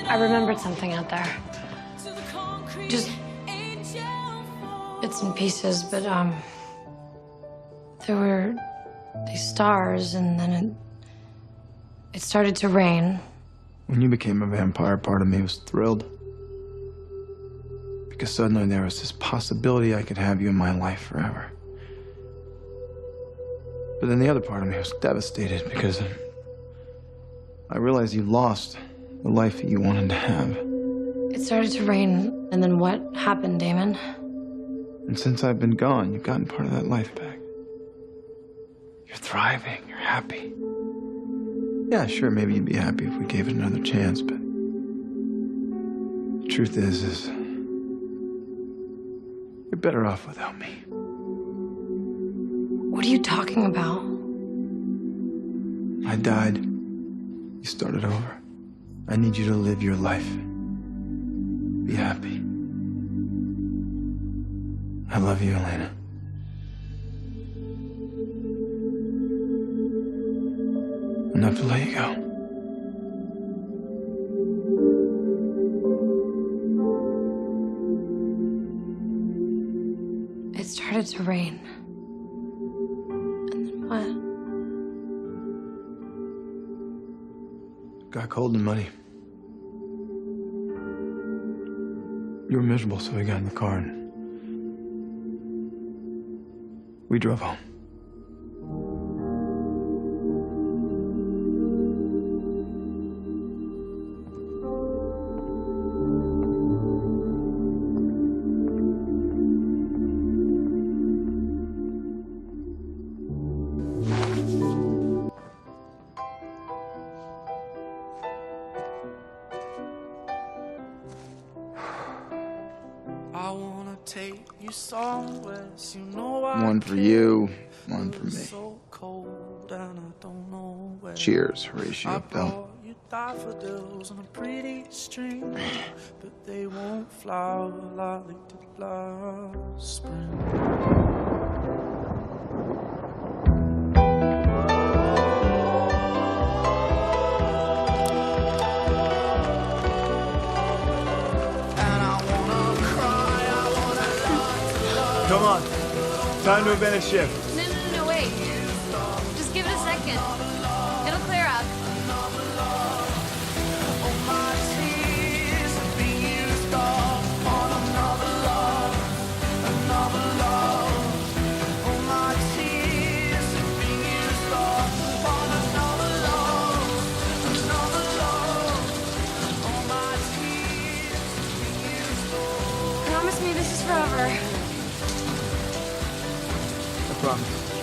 I remembered something out there. Just bits and pieces, but there were these stars, and then it started to rain. When you became a vampire, part of me was thrilled. Because suddenly there was this possibility I could have you in my life forever. But then the other part of me was devastated because I realized you lost the life that you wanted to have. It started to rain, and then what happened, Damon? And since I've been gone, you've gotten part of that life back. You're thriving, you're happy. Yeah, sure, maybe you'd be happy if we gave it another chance, but the truth is you're better off without me. What are you talking about? I died. You started over. I need you to live your life. Be happy. I love you, Elena. Enough to let you go. It started to rain. And then what? Got cold and muddy. You were miserable, so we got in the car and we drove home. One for you, one for me. Cheers, Horatio Bell. But they won't flower like they did last spring. Come on. Time to abandon ship. No, wait. Just give it a second. It'll clear up. Promise me this is forever. I promise.